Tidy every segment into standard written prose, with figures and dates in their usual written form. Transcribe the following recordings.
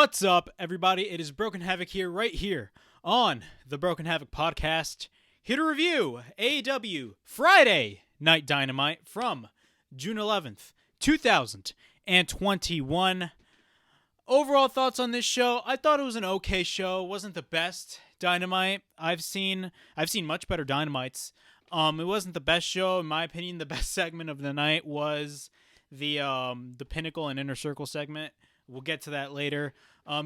What's up, everybody? It is Broken Havoc here, right here on the Broken Havoc podcast, here to review AEW Friday Night Dynamite from June 11th, 2021. Overall thoughts on this show, I thought it was an okay show. It wasn't the best Dynamite I've seen much better Dynamites. It wasn't the best show, in my opinion. The best segment of the night was the Pinnacle and Inner Circle segment. We'll get to that later.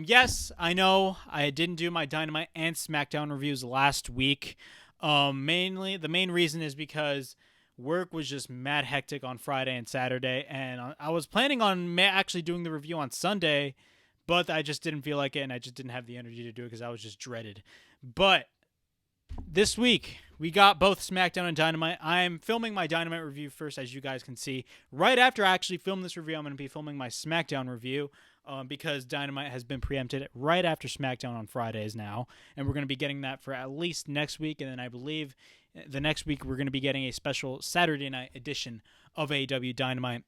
Yes, I know I didn't do my Dynamite and SmackDown reviews last week. The main reason is because work was just mad hectic on Friday and Saturday, and I was planning on actually doing the review on Sunday, but I just didn't feel like it, and I just didn't have the energy to do it because I was just dreaded. But this week, we got both SmackDown and Dynamite. I'm filming my Dynamite review first, as you guys can see. Right after I actually film this review, I'm going to be filming my SmackDown review because Dynamite has been preempted right after SmackDown on Fridays now. And we're going to be getting that for at least next week. And then I believe the next week we're going to be getting a special Saturday night edition of AEW Dynamite.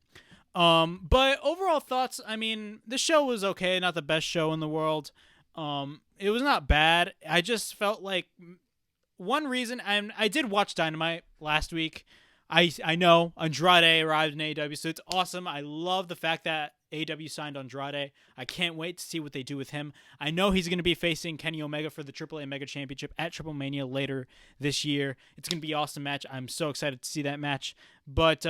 But overall thoughts, I mean, the show was okay. Not the best show in the world. It was not bad. I just felt like one reason, and I did watch Dynamite last week. I know Andrade arrived in AEW, so it's awesome. I love the fact that AEW signed Andrade. I can't wait to see what they do with him. I know he's going to be facing Kenny Omega for the AAA Mega Championship at Triple Mania later this year. It's going to be an awesome match. I'm so excited to see that match. But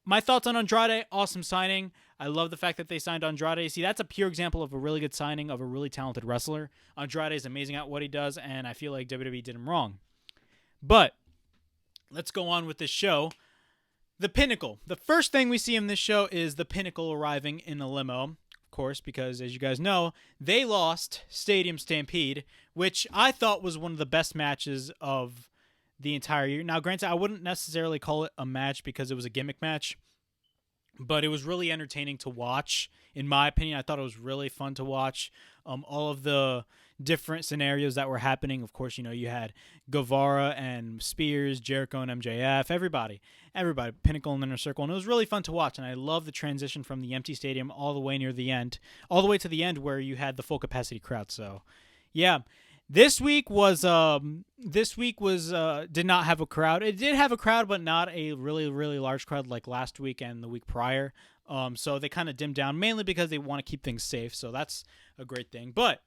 my thoughts on Andrade, awesome signing. I love the fact that they signed Andrade. See, that's a pure example of a really good signing of a really talented wrestler. Andrade is amazing at what he does, and I feel like WWE did him wrong. But let's go on with this show. The Pinnacle. The first thing we see in this show is the Pinnacle arriving in a limo, of course, because as you guys know, they lost Stadium Stampede, which I thought was one of the best matches of the entire year. Now, granted, I wouldn't necessarily call it a match because it was a gimmick match, but it was really entertaining to watch. In my opinion, I thought it was really fun to watch. All of the different scenarios that were happening. Of course, you know, you had Guevara and Spears, Jericho and MJF, everybody, Pinnacle and Inner Circle, and it was really fun to watch. And I love the transition from the empty stadium all the way to the end where you had the full capacity crowd. So, yeah. This week was did not have a crowd. It did have a crowd, but not a really, really large crowd like last week and the week prior. So they kind of dimmed down, mainly because they want to keep things safe. So that's a great thing. But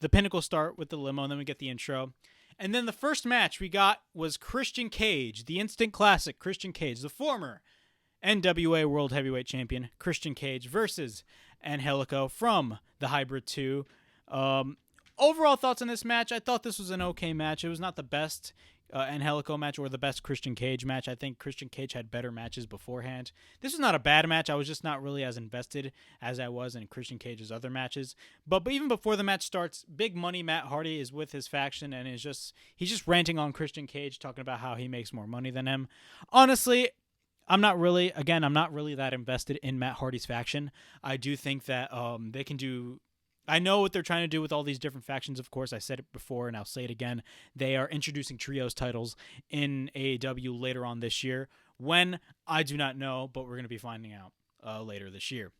the Pinnacle start with the limo, and then we get the intro. And then the first match we got was Christian Cage, the instant classic Christian Cage, the former NWA World Heavyweight Champion Christian Cage versus Angelico from the Hybrid 2. Overall thoughts on this match, I thought this was an okay match. It was not the best Angelico match or the best Christian Cage match. I think Christian Cage had better matches beforehand. This was not a bad match. I was just not really as invested as I was in Christian Cage's other matches. But even before the match starts, Big Money Matt Hardy is with his faction and he's just ranting on Christian Cage, talking about how he makes more money than him. Honestly, I'm not really that invested in Matt Hardy's faction. I do think that they can do... I know what they're trying to do with all these different factions. Of course, I said it before and I'll say it again. They are introducing trios titles in AEW later on this year. When, I do not know, but we're going to be finding out later this year.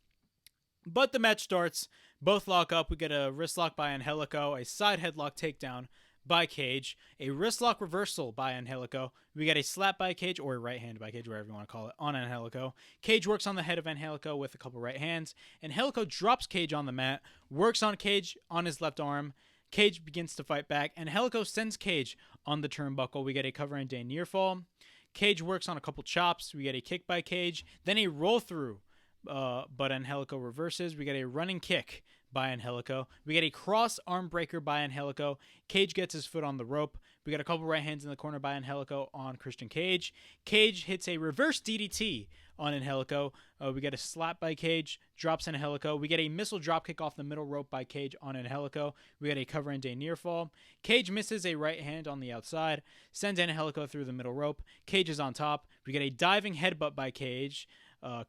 But the match starts. Both lock up. We get a wrist lock by Angelico, a side headlock takedown by Cage, a wrist lock reversal by Angelico. We get a slap by Cage, or a right hand by Cage, whatever you want to call it, on Angelico. Cage works on the head of Angelico with a couple right hands. Angelico drops Cage on the mat, works on Cage on his left arm. Cage begins to fight back. Angelico sends Cage on the turnbuckle. We get a cover and a near fall. Cage works on a couple chops. We get a kick by Cage, then a roll through, but Angelico reverses. We get a running kick by Angelico. We get a cross arm breaker by Angelico. Cage gets his foot on the rope. We got a couple right hands in the corner by Angelico on Christian Cage. Cage hits a reverse DDT on Angelico. We get a slap by Cage, drops Angelico. We get a missile dropkick off the middle rope by Cage on Angelico. We get a cover and a near fall. Cage misses a right hand on the outside, sends Angelico through the middle rope. Cage is on top. We get a diving headbutt by Cage,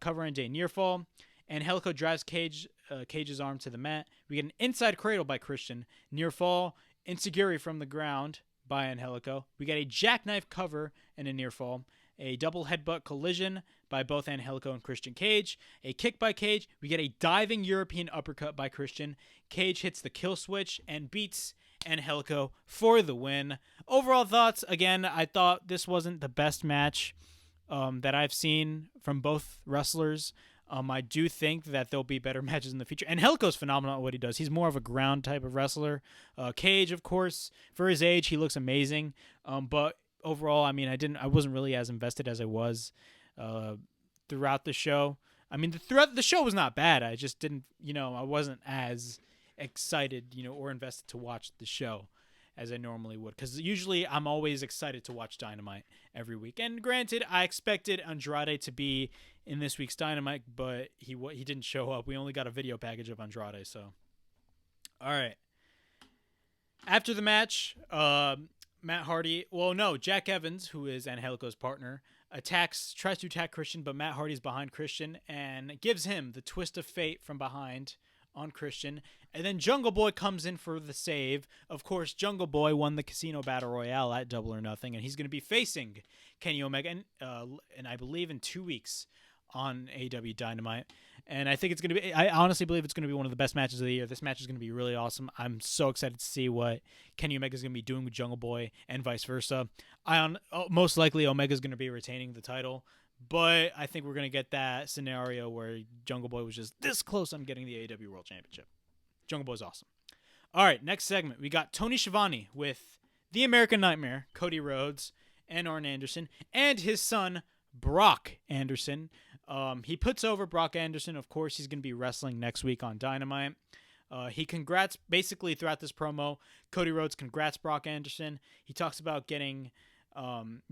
cover and a near fall. Angelico drives Cage's arm to the mat. We get an inside cradle by Christian. Near fall, Insecurity from the ground by Angelico. We get a jackknife cover and a near fall. a double headbutt collision by both Angelico and Christian Cage, a kick by Cage. We get a diving European uppercut by Christian. Cage hits the kill switch and beats Angelico for the win. Overall thoughts, again, I thought this wasn't the best match that I've seen from both wrestlers. I do think that there'll be better matches in the future. And Angelico's phenomenal at what he does. He's more of a ground type of wrestler. Cage, of course, for his age, he looks amazing. But overall, I mean, I wasn't really as invested as I was throughout the show. I mean, throughout the show was not bad. I just didn't, I wasn't as excited, or invested to watch the show as I normally would. Because usually I'm always excited to watch Dynamite every week. And granted, I expected Andrade to be in this week's Dynamite, but he didn't show up. We only got a video package of Andrade, so. All right. After the match, Jack Evans, who is Angelico's partner, tries to attack Christian, but Matt Hardy's behind Christian and gives him the twist of fate from behind on Christian. And then Jungle Boy comes in for the save. Of course, Jungle Boy won the Casino Battle Royale at Double or Nothing, and he's going to be facing Kenny Omega, and I believe in 2 weeks on AEW Dynamite. And I think it's going to be, I honestly believe it's going to be one of the best matches of the year. This match is going to be really awesome. I'm so excited to see what Kenny Omega is going to be doing with Jungle Boy and vice versa. Most likely Omega is going to be retaining the title, but I think we're going to get that scenario where Jungle Boy was just this close on getting the AEW World Championship. Jungle Boy's awesome. All right, next segment. We got Tony Schiavone with the American Nightmare, Cody Rhodes, and Arn Anderson, and his son, Brock Anderson. He puts over Brock Anderson. Of course, he's going to be wrestling next week on Dynamite. He congrats, basically throughout this promo, Cody Rhodes congrats Brock Anderson. He talks about getting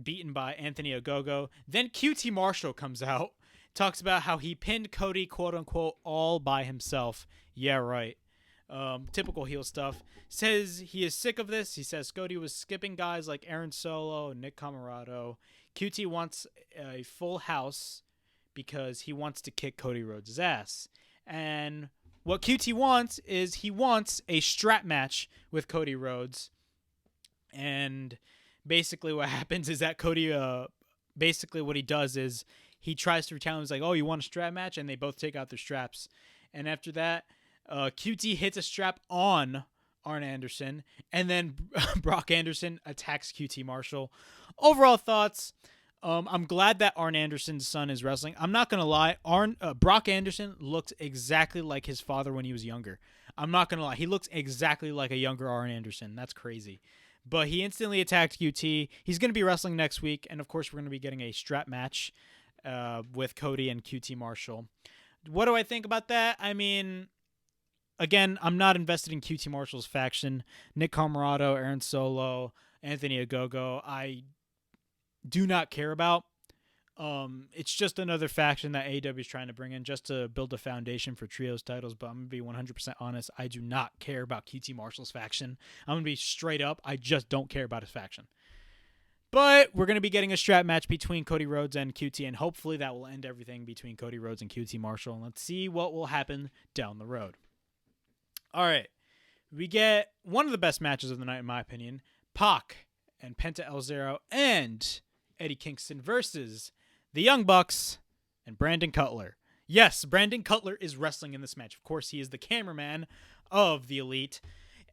beaten by Anthony Ogogo. Then QT Marshall comes out, talks about how he pinned Cody, quote unquote, all by himself. Yeah, right. Typical heel stuff. Says he is sick of this. He says Cody was skipping guys like Aaron Solo and Nick Comoroto. QT wants a full house because he wants to kick Cody Rhodes' ass. And what QT wants is he wants a strap match with Cody Rhodes. And basically what happens is that Cody, basically what he does is he tries to retaliate. He's like, oh, you want a strap match? And they both take out their straps. And after that, QT hits a strap on Arn Anderson, and then Brock Anderson attacks QT Marshall. Overall thoughts, I'm glad that Arn Anderson's son is wrestling. I'm not going to lie, Brock Anderson looked exactly like his father when he was younger. I'm not going to lie, he looks exactly like a younger Arn Anderson. That's crazy. But he instantly attacked QT. He's going to be wrestling next week, and of course we're going to be getting a strap match with Cody and QT Marshall. What do I think about that? I mean, again, I'm not invested in QT Marshall's faction. Nick Comoroto, Aaron Solo, Anthony Ogogo, I do not care about. It's just another faction that AEW is trying to bring in just to build a foundation for trios titles, but I'm going to be 100% honest. I do not care about QT Marshall's faction. I'm going to be straight up. I just don't care about his faction. But we're going to be getting a strap match between Cody Rhodes and QT, and hopefully that will end everything between Cody Rhodes and QT Marshall. And let's see what will happen down the road. All right. We get one of the best matches of the night, in my opinion. Pac and Penta El Zero and Eddie Kingston versus the Young Bucks and Brandon Kutler. Yes, Brandon Kutler is wrestling in this match. Of course, he is the cameraman of the Elite.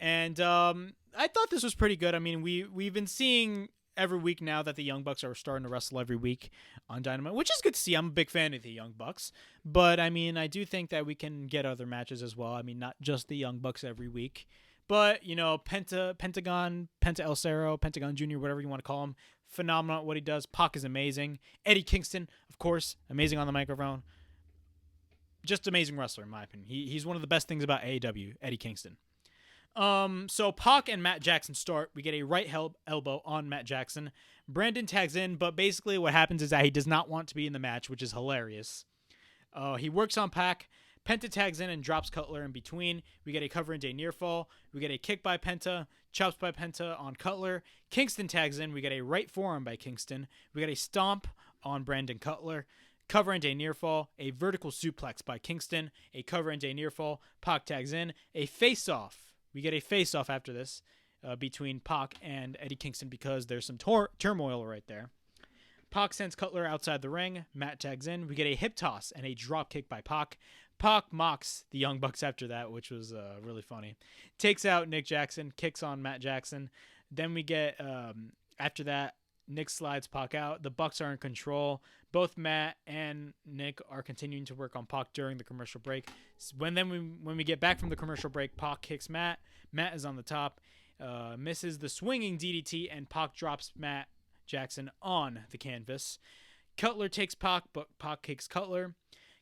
And I thought this was pretty good. I mean, we've been seeing every week now that the Young Bucks are starting to wrestle every week on Dynamite, which is good to see. I'm a big fan of the Young Bucks. But, I mean, I do think that we can get other matches as well. I mean, not just the Young Bucks every week. But, Penta El Zero, Pentagon Jr., whatever you want to call him, phenomenal at what he does. Pac is amazing. Eddie Kingston, of course, amazing on the microphone. Just amazing wrestler, in my opinion. He's one of the best things about AEW, Eddie Kingston. So Pac and Matt Jackson start. We get a right elbow on Matt Jackson. Brandon tags in, but basically what happens is that he does not want to be in the match, which is hilarious. He works on Pac. Penta tags in and drops Kutler in between. We get a cover into a near fall. We get a kick by Penta, chops by Penta on Kutler. Kingston tags in. We get a right forearm by Kingston. We get a stomp on Brandon Kutler. Cover into a near fall. A vertical suplex by Kingston. A cover into a near fall. Pac tags in. A face-off. We get a face-off after this between Pac and Eddie Kingston because there's some turmoil right there. Pac sends Kutler outside the ring. Matt tags in. We get a hip toss and a drop kick by Pac. Pac mocks the Young Bucks after that, which was really funny. Takes out Nick Jackson, kicks on Matt Jackson. Then we get, after that, Nick slides Pac out. The Bucks are in control. Both Matt and Nick are continuing to work on Pac during the commercial break. When we get back from the commercial break, Pac kicks Matt. Matt is on the top, misses the swinging DDT, and Pac drops Matt Jackson on the canvas. Kutler takes Pac, but Pac kicks Kutler.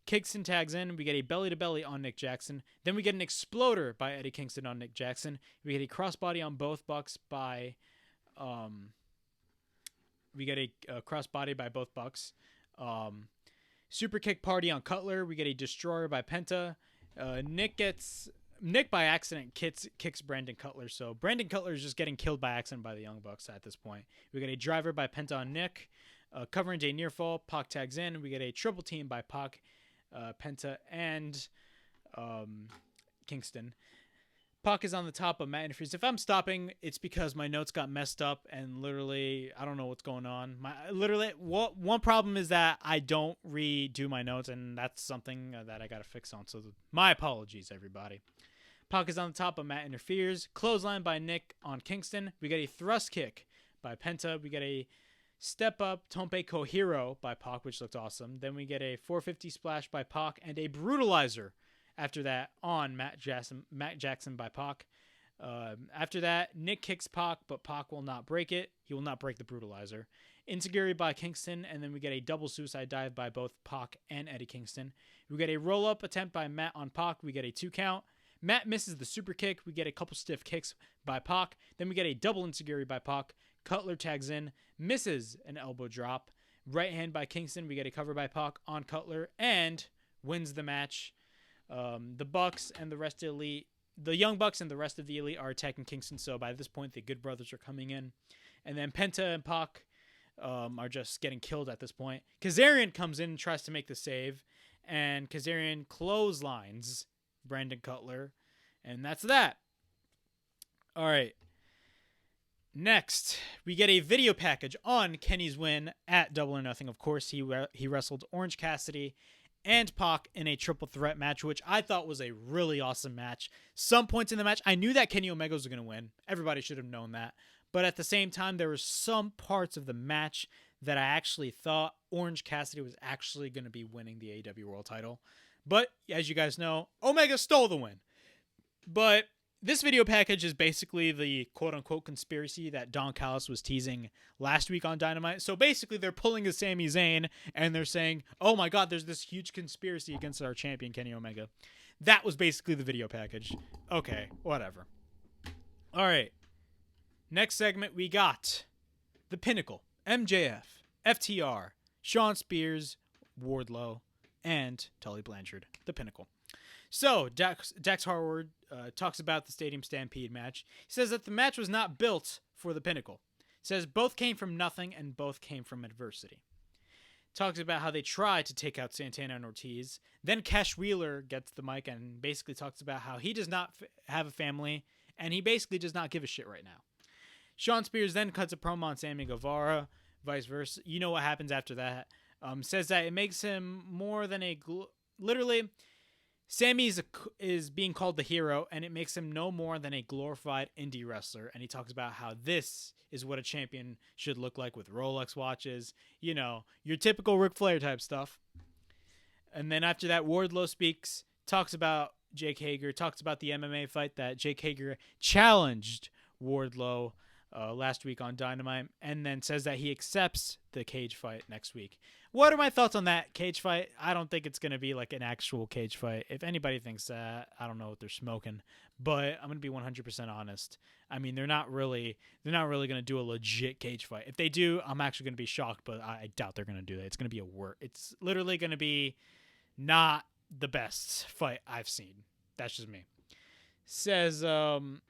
Kingston tags in. We get a belly-to-belly on Nick Jackson. Then we get an exploder by Eddie Kingston on Nick Jackson. We get a crossbody on both Bucks by... we get a crossbody by both Bucks. Super kick party on Kutler. We get a destroyer by Penta. Nick by accident kicks Brandon Kutler. So Brandon Kutler is just getting killed by accident by the Young Bucks at this point. We get a driver by Penta on Nick. Covering a near fall. Pac tags in. We get a triple team by Pac, Penta, and Kingston. Pac is on the top of Matt interferes. If I'm stopping, it's because my notes got messed up and literally I don't know what's going on. One problem is that I don't redo my notes, and that's something that I got to fix on. So my apologies, everybody. Pac is on the top of Matt interferes. Clothesline by Nick on Kingston. We get a thrust kick by Penta. We get a step up Tompe Kohiro by Pac, which looked awesome. Then we get a 450 splash by Pac and a brutalizer after that on Matt Jackson by Pac. After that, Nick kicks Pac, but Pac will not break it. He will not break the brutalizer. Insecurity by Kingston, and then we get a double suicide dive by both Pac and Eddie Kingston. We get a roll-up attempt by Matt on Pac. We get a 2 count. Matt misses the super kick. We get a couple stiff kicks by Pac. Then we get a double insecurity by Pac. Kutler tags in, misses an elbow drop. Right hand by Kingston. We get a cover by Pac on Kutler and wins the match. The Bucks and the rest of the Elite, the Young Bucks and the rest of the Elite are attacking Kingston. So by this point, the Good Brothers are coming in. And then Penta and Pac are just getting killed at this point. Kazarian comes in and tries to make the save. And Kazarian clotheslines Brandon Kutler. And that's that. All right. Next, we get a video package on Kenny's win at Double or Nothing. Of course, he wrestled Orange Cassidy and Pac in a triple threat match, which I thought was a really awesome match. Some points in the match, I knew that Kenny Omega was going to win. Everybody should have known that. But at the same time, there were some parts of the match that I actually thought Orange Cassidy was actually going to be winning the AEW World title. But as you guys know, Omega stole the win. But this video package is basically the quote-unquote conspiracy that Don Callis was teasing last week on Dynamite. So basically, they're pulling a Sami Zayn, and they're saying, oh my god, there's this huge conspiracy against our champion, Kenny Omega. That was basically the video package. Okay, whatever. All right. Next segment, we got the Pinnacle, MJF, FTR, Shawn Spears, Wardlow, and Tully Blanchard, the Pinnacle. So, Dax Harwood talks about the Stadium Stampede match. He says that the match was not built for the Pinnacle. He says both came from nothing and both came from adversity. Talks about how they tried to take out Santana and Ortiz. Then Cash Wheeler gets the mic and basically talks about how he does not have a family and he basically does not give a shit right now. Shawn Spears then cuts a promo on Sammy Guevara, vice versa. You know what happens after that. Says that it makes him more than a... literally... Sammy is being called the hero, and it makes him no more than a glorified indie wrestler. And he talks about how this is what a champion should look like with Rolex watches, you know, your typical Ric Flair type stuff. And then after that, Wardlow speaks, talks about Jake Hager, talks about the MMA fight that Jake Hager challenged Wardlow last week on Dynamite, and then says that he accepts the cage fight next week. What are my thoughts on that cage fight? I don't think it's going to be like an actual cage fight. If anybody thinks that, I don't know what they're smoking. But I'm going to be 100% honest. I mean, they're not really going to do a legit cage fight. If they do, I'm actually going to be shocked, but I doubt they're going to do that. It's going to be a work. It's literally going to be not the best fight I've seen. That's just me. Says, then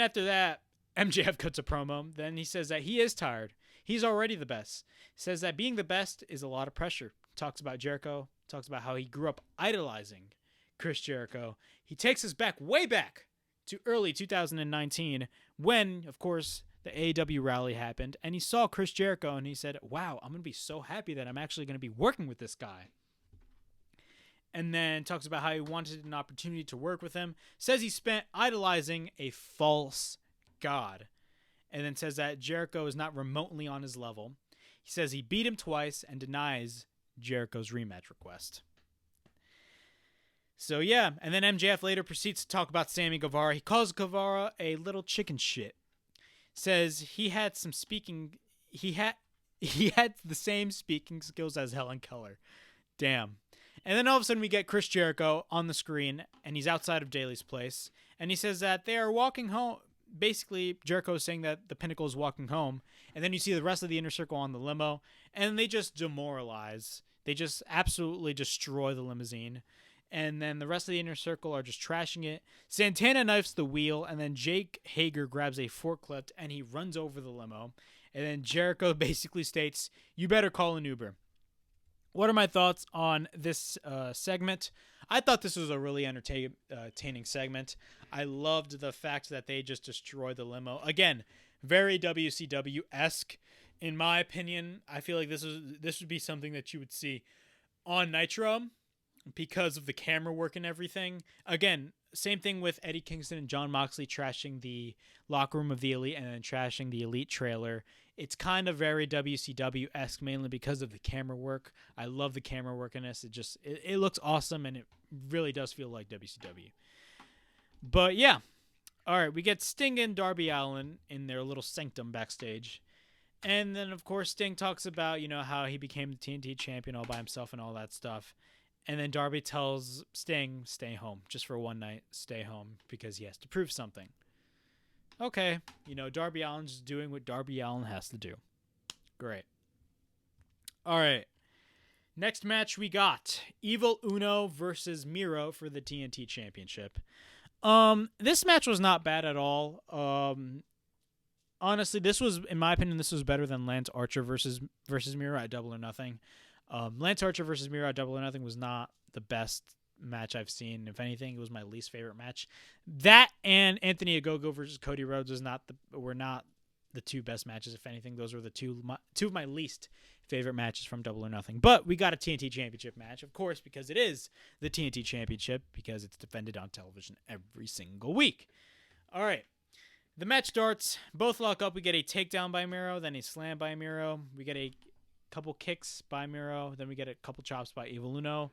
after that, MJF cuts a promo. Then he says that he is tired. He's already the best. Says that being the best is a lot of pressure. Talks about Jericho. Talks about how he grew up idolizing Chris Jericho. He takes us way back to early 2019 when, of course, the AEW rally happened, and he saw Chris Jericho, and he said, wow, I'm going to be so happy that I'm actually going to be working with this guy. And then talks about how he wanted an opportunity to work with him. Says he spent idolizing a false god. And then says that Jericho is not remotely on his level. He says he beat him twice and denies Jericho's rematch request. So yeah, and then MJF later proceeds to talk about Sammy Guevara. He calls Guevara a little chicken shit. Says he had the same speaking skills as Helen Keller. Damn. And then all of a sudden we get Chris Jericho on the screen, and he's outside of Daly's place, and he says that they are walking home. Basically, Jericho is saying that the Pinnacle is walking home, and then you see the rest of the Inner Circle on the limo, and they just demoralize. They just absolutely destroy the limousine, and then the rest of the Inner Circle are just trashing it. Santana knifes the wheel, and then Jake Hager grabs a forklift, and he runs over the limo, and then Jericho basically states, "You better call an Uber." What are my thoughts on this segment? I thought this was a really entertaining segment. I loved the fact that they just destroyed the limo. Again, very WCW-esque. In my opinion, I feel like this would be something that you would see on Nitro because of the camera work and everything. Again, same thing with Eddie Kingston and Jon Moxley trashing the locker room of the Elite and then trashing the Elite trailer. It's kind of very WCW-esque, mainly because of the camera work. I love the camera work in this. It looks awesome, and it really does feel like WCW. But yeah, all right, we get Sting and Darby Allin in their little sanctum backstage. And then, of course, Sting talks about, how he became the TNT champion all by himself and all that stuff. And then Darby tells Sting, stay home, just for one night, stay home, because he has to prove something. Okay, Darby Allin's doing what Darby Allin has to do. Great. All right. Next match we got Evil Uno versus Miro for the TNT Championship. This match was not bad at all. Honestly, in my opinion, this was better than Lance Archer versus Miro at Double or Nothing. Lance Archer versus Miro at Double or Nothing was not the best match I've seen. If anything, it was my least favorite match. That and Anthony Ogogo versus Cody Rhodes were not the two best matches. If anything, those were the two of my least favorite matches from Double or Nothing. But we got a TNT Championship match, of course, because it is the TNT Championship, because it's defended on television every single week. All right. The match starts. Both lock up. We get a takedown by Miro, then a slam by Miro. We get a couple kicks by Miro. Then we get a couple chops by Evil Uno.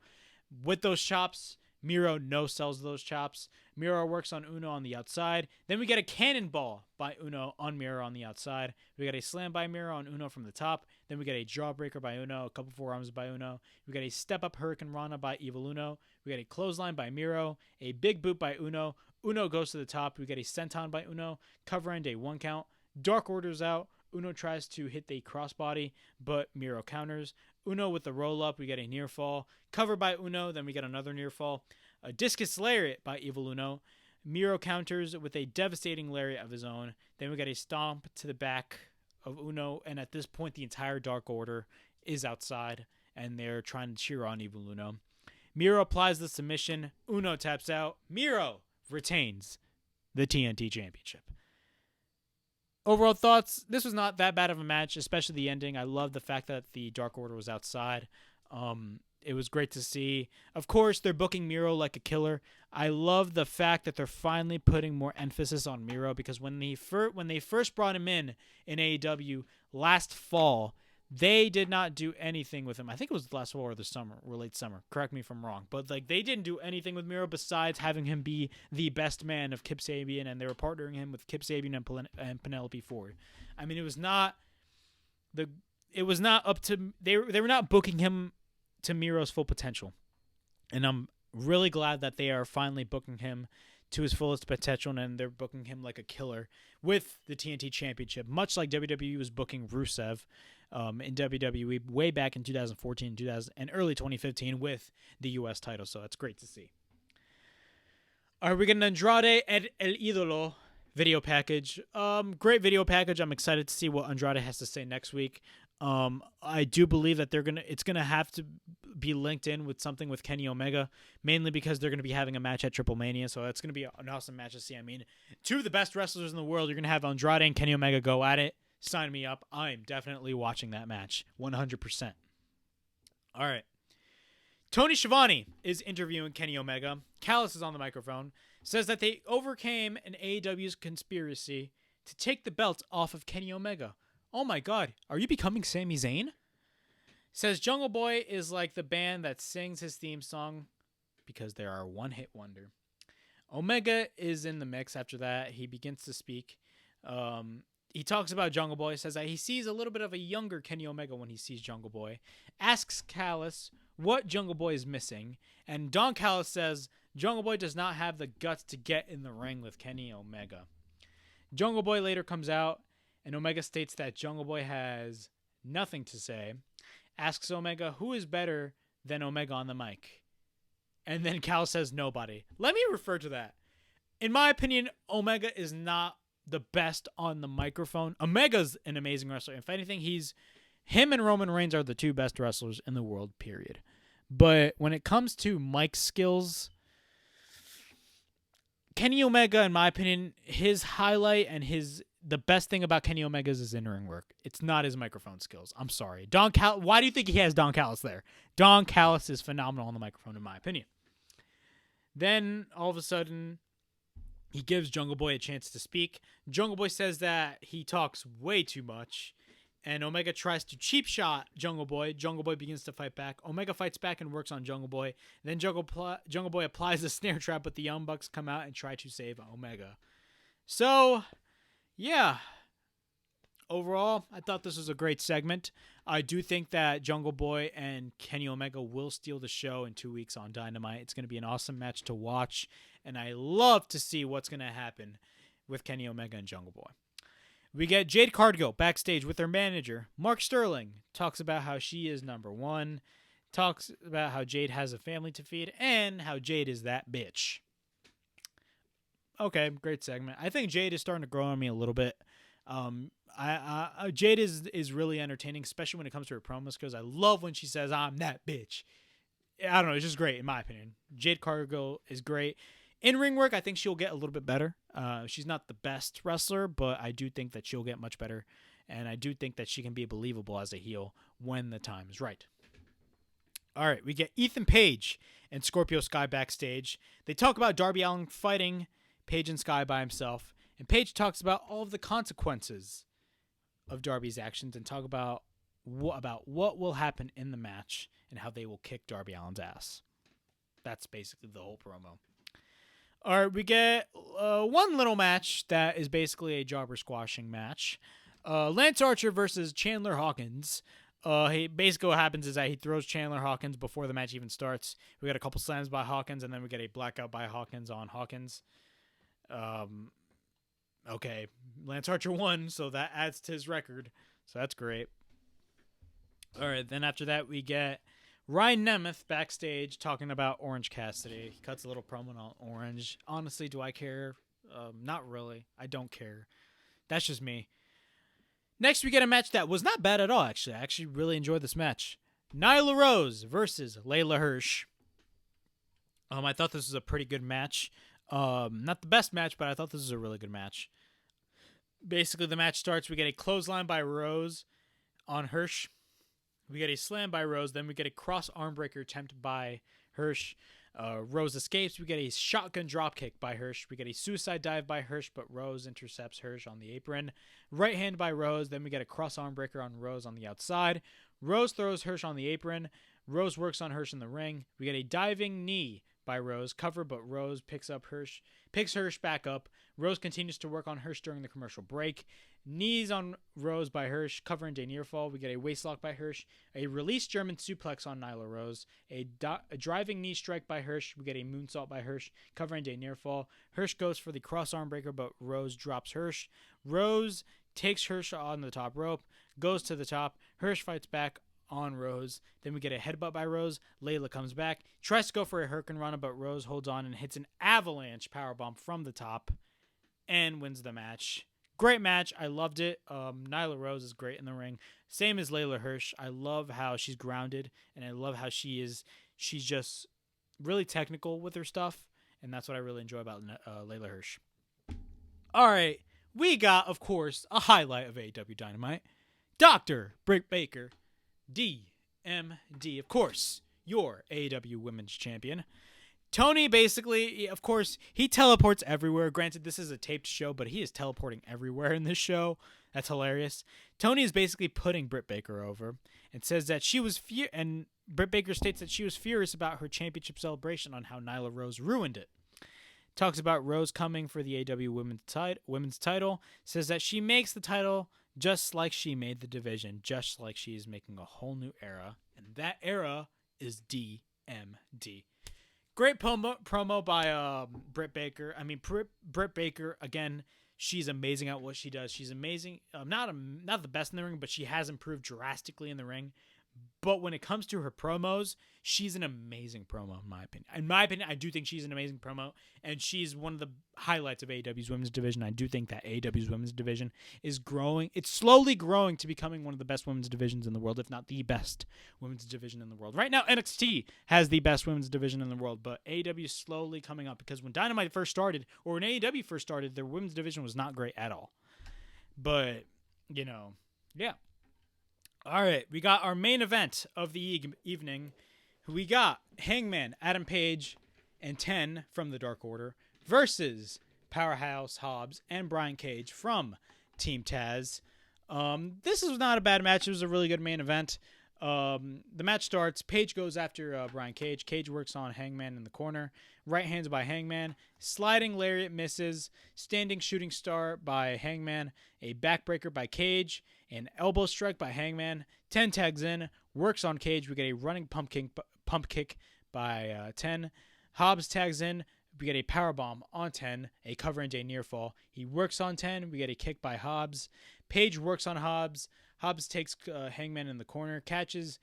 With those chops, Miro no-sells those chops. Miro works on Uno on the outside. Then we get a cannonball by Uno on Miro on the outside. We got a slam by Miro on Uno from the top. Then we get a jawbreaker by Uno, a couple forearms by Uno. We got a step-up Hurricane Rana by Evil Uno. We got a clothesline by Miro, a big boot by Uno. Uno goes to the top. We get a senton by Uno, cover end a 1 count. Dark Order's out. Uno tries to hit the crossbody, but Miro counters. Uno with the roll-up, we get a near fall. Cover by Uno, then we get another near fall. A discus lariat by Evil Uno. Miro counters with a devastating lariat of his own. Then we get a stomp to the back of Uno, and at this point, the entire Dark Order is outside, and they're trying to cheer on Evil Uno. Miro applies the submission. Uno taps out. Miro retains the TNT Championship. Overall thoughts, this was not that bad of a match, especially the ending. I love the fact that the Dark Order was outside. It was great to see. Of course, they're booking Miro like a killer. I love the fact that they're finally putting more emphasis on Miro, because when they first brought him in AEW last fall, they did not do anything with him. I think it was last fall or the summer or late summer. Correct me if I'm wrong. But they didn't do anything with Miro besides having him be the best man of Kip Sabian, and they were partnering him with Kip Sabian and Penelope Ford. I mean, it was not up to they were not booking him to Miro's full potential. And I'm really glad that they are finally booking him to his fullest potential, and they're booking him like a killer with the TNT Championship, much like WWE was booking Rusev in WWE way back in 2014 and early 2015 with the U.S. title. So that's great to see. All right, we get an Andrade El Idolo video package. Great video package. I'm excited to see what Andrade has to say next week. I do believe that it's gonna have to be linked in with something with Kenny Omega, mainly because they're gonna be having a match at Triple Mania, so it's gonna be an awesome match to see. I mean, two of the best wrestlers in the world. You're gonna have Andrade and Kenny Omega go at it. Sign me up. I'm definitely watching that match, 100%. All right. Tony Schiavone is interviewing Kenny Omega. Callis is on the microphone. Says that they overcame an AEW's conspiracy to take the belt off of Kenny Omega. Oh my God, are you becoming Sami Zayn? Says Jungle Boy is like the band that sings his theme song because they are a one-hit wonder. Omega is in the mix after that. He begins to speak. He talks about Jungle Boy, says that he sees a little bit of a younger Kenny Omega when he sees Jungle Boy. Asks Callis what Jungle Boy is missing. And Don Callis says Jungle Boy does not have the guts to get in the ring with Kenny Omega. Jungle Boy later comes out, and Omega states that Jungle Boy has nothing to say. Asks Omega who is better than Omega on the mic. And then Cal says nobody. Let me refer to that. In my opinion, Omega is not the best on the microphone. Omega's an amazing wrestler. If anything, him and Roman Reigns are the two best wrestlers in the world, period. But when it comes to mic skills, Kenny Omega, in my opinion, his highlight and the best thing about Kenny Omega is his in-ring work. It's not his microphone skills. I'm sorry. Why do you think he has Don Callis there? Don Callis is phenomenal on the microphone, in my opinion. Then, all of a sudden, he gives Jungle Boy a chance to speak. Jungle Boy says that he talks way too much, and Omega tries to cheap shot Jungle Boy. Jungle Boy begins to fight back. Omega fights back and works on Jungle Boy. Then Jungle Boy applies a snare trap, but the Young Bucks come out and try to save Omega. So, yeah. Overall, I thought this was a great segment. I do think that Jungle Boy and Kenny Omega will steal the show in 2 weeks on Dynamite. It's going to be an awesome match to watch, and I love to see what's going to happen with Kenny Omega and Jungle Boy. We get Jade Cargill backstage with her manager, Mark Sterling. Talks about how she is number one. Talks about how Jade has a family to feed, and how Jade is that bitch. Okay, great segment. I think Jade is starting to grow on me a little bit. Jade is really entertaining, especially when it comes to her promos, because I love when she says, "I'm that bitch." I don't know, it's just great, in my opinion. Jade Cargill is great. In ring work, I think she'll get a little bit better. She's not the best wrestler, but I do think that she'll get much better, and I do think that she can be believable as a heel when the time is right. All right, we get Ethan Page and Scorpio Sky backstage. They talk about Darby Allin fighting Page and Sky by himself, and Page talks about all of the consequences of Darby's actions and talk about what will happen in the match and how they will kick Darby Allin's ass. That's basically the whole promo. All right, we get one little match that is basically a jobber squashing match. Lance Archer versus Chandler Hawkins. Basically what happens is that he throws Chandler Hawkins before the match even starts. We got a couple slams by Hawkins, and then we get a blackout by Hawkins on Hawkins. Okay, Lance Archer won, so that adds to his record. So that's great. All right, then after that, we get Ryan Nemeth backstage talking about Orange Cassidy. He cuts a little promo on Orange. Honestly, do I care? Not really. I don't care. That's just me. Next, we get a match that was not bad at all, actually. I actually really enjoyed this match. Nyla Rose versus Layla Hirsch. I thought this was a pretty good match. Not the best match, but I thought this was a really good match. Basically, the match starts. We get a clothesline by Rose on Hirsch. We get a slam by Rose. Then we get a cross arm breaker attempt by Hirsch. Rose escapes. We get a shotgun dropkick by Hirsch. We get a suicide dive by Hirsch, but Rose intercepts Hirsch on the apron. Right hand by Rose. Then we get a cross arm breaker on Rose on the outside. Rose throws Hirsch on the apron. Rose works on Hirsch in the ring. We get a diving knee by Rose. Cover, but Rose picks Hirsch back up. Rose continues to work on Hirsch during the commercial break. Knees on Rose by Hirsch. Cover into a near fall. We get a waistlock by Hirsch. A release German suplex on Nyla Rose. A driving knee strike by Hirsch. We get a moonsault by Hirsch. Cover into a near fall. Hirsch goes for the cross arm breaker, but Rose drops Hirsch. Rose takes Hirsch on the top rope. Goes to the top. Hirsch fights back on Rose. Then we get a headbutt by Rose. Layla comes back. Tries to go for a Hurricane Rana, but Rose holds on and hits an avalanche powerbomb from the top and wins the match. Great match. I loved it. Nyla Rose is great in the ring. Same as Layla Hirsch. I love how she's grounded, and I love how she's just really technical with her stuff, and that's what I really enjoy about Layla Hirsch. All right. We got, of course, a highlight of AEW Dynamite. Dr. Britt Baker, DMD, of course, your AEW Women's Champion. Tony basically, of course, he teleports everywhere. Granted, this is a taped show, but he is teleporting everywhere in this show. That's hilarious. Tony is basically putting Britt Baker over and says that she was and Britt Baker states that she was furious about her championship celebration on how Nyla Rose ruined it. Talks about Rose coming for the AEW women's title. Says that she makes the title just like she made the division, just like she is making a whole new era, and that era is DMD. Great promo by Britt Baker. I mean, Britt Baker, again, she's amazing at what she does. She's amazing. Not the best in the ring, but she has improved drastically in the ring. But when it comes to her promos, she's an amazing promo, in my opinion. In my opinion, I do think she's an amazing promo, and she's one of the highlights of AEW's women's division. I do think that AEW's women's division is growing. It's slowly growing to becoming one of the best women's divisions in the world, if not the best women's division in the world. Right now, NXT has the best women's division in the world, but AEW is slowly coming up because when Dynamite first started, or when AEW first started, their women's division was not great at all. But, yeah. All right, we got our main event of the evening. We got Hangman, Adam Page, and 10 from the Dark Order versus Powerhouse Hobbs and Brian Cage from Team Taz. This is not a bad match. It was a really good main event. The match starts. Page goes after Brian Cage. Cage works on Hangman in the corner. Right hands by Hangman. Sliding lariat misses. Standing shooting star by Hangman. A backbreaker by Cage. An elbow strike by Hangman. 10 tags in. Works on Cage. We get a running pump kick by 10. Hobbs tags in. We get a powerbomb on 10. A cover and a near fall. He works on 10. We get a kick by Hobbs. Page works on Hobbs. Hobbs takes Hangman in the corner, catches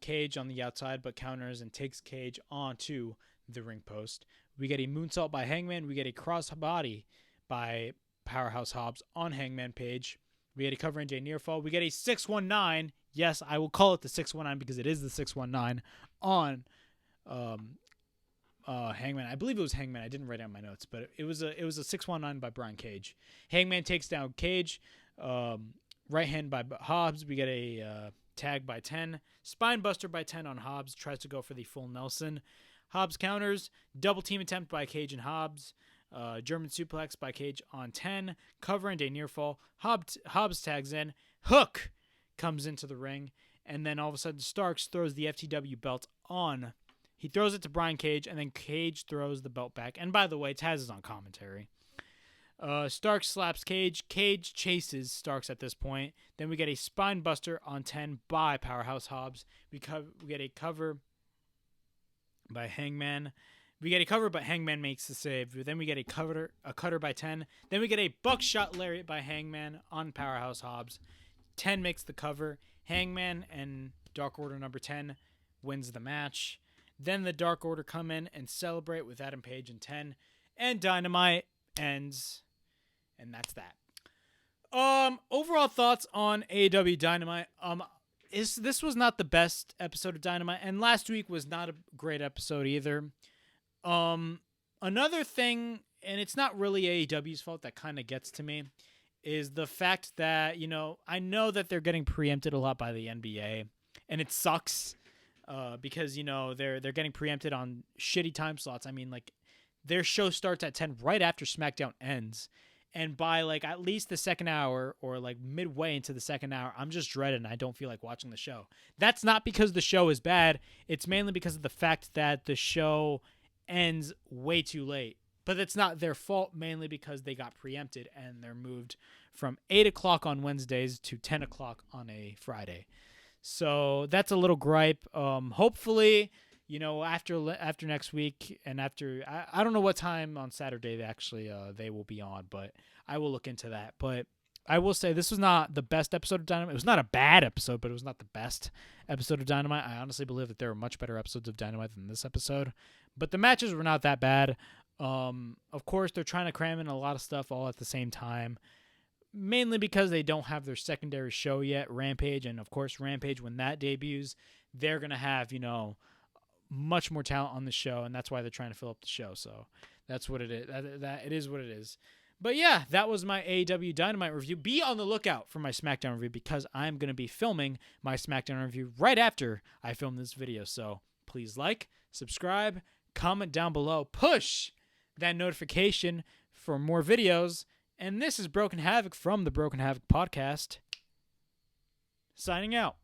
Cage on the outside, but counters and takes Cage onto the ring post. We get a moonsault by Hangman. We get a crossbody by Powerhouse Hobbs on Hangman Page. We get a cover and a near fall. We get a 619. Yes, I will call it the 619 because it is the 619 on Hangman. I believe it was Hangman. I didn't write down my notes, but it was a 619 by Brian Cage. Hangman takes down Cage. Right hand by Hobbs. We get a tag by 10. Spine buster by 10 on Hobbs. Tries to go for the full Nelson. Hobbs counters. Double team attempt by Cage and Hobbs. German suplex by Cage on 10. Cover and a near fall. Hobbs tags in. Hook comes into the ring. And then all of a sudden Starks throws the FTW belt on. He throws it to Brian Cage. And then Cage throws the belt back. And by the way, Taz is on commentary. Starks slaps Cage. Cage chases Starks at this point. Then we get a spine buster on 10 by Powerhouse Hobbs. We get a cover by Hangman. We get a cover, but Hangman makes the save. Then we get a cutter by 10. Then we get a buckshot lariat by Hangman on Powerhouse Hobbs. 10 makes the cover. Hangman and Dark Order number 10 wins the match. Then the Dark Order come in and celebrate with Adam Page and 10. And Dynamite ends. And that's that. Overall thoughts on AEW Dynamite. This was not the best episode of Dynamite, and last week was not a great episode either. Another thing, and it's not really AEW's fault that kind of gets to me, is the fact that, I know that they're getting preempted a lot by the NBA, and it sucks because, they're getting preempted on shitty time slots. I mean, their show starts at 10 right after SmackDown ends. And by at least the second hour or midway into the second hour, I'm just dreading. I don't feel like watching the show. That's not because the show is bad. It's mainly because of the fact that the show ends way too late. But it's not their fault, mainly because they got preempted and they're moved from 8 o'clock on Wednesdays to 10 o'clock on a Friday. So that's a little gripe. Hopefully, after next week and after, I don't know what time on Saturday they will be on, but I will look into that. But I will say this was not the best episode of Dynamite. It was not a bad episode, but it was not the best episode of Dynamite. I honestly believe that there are much better episodes of Dynamite than this episode, but the matches were not that bad. Of course, they're trying to cram in a lot of stuff all at the same time. mainly because they don't have their secondary show yet, Rampage. And, of course, Rampage, when that debuts, they're going to have, much more talent on the show, and that's why they're trying to fill up the show. So that's what it is. That it is what it is. But yeah, that was my AEW Dynamite review. Be on the lookout for my SmackDown review because I'm going to be filming my SmackDown review right after I film this video. So please like, subscribe, comment down below, push that notification for more videos. And this is Broken Havoc from the Broken Havoc podcast, signing out.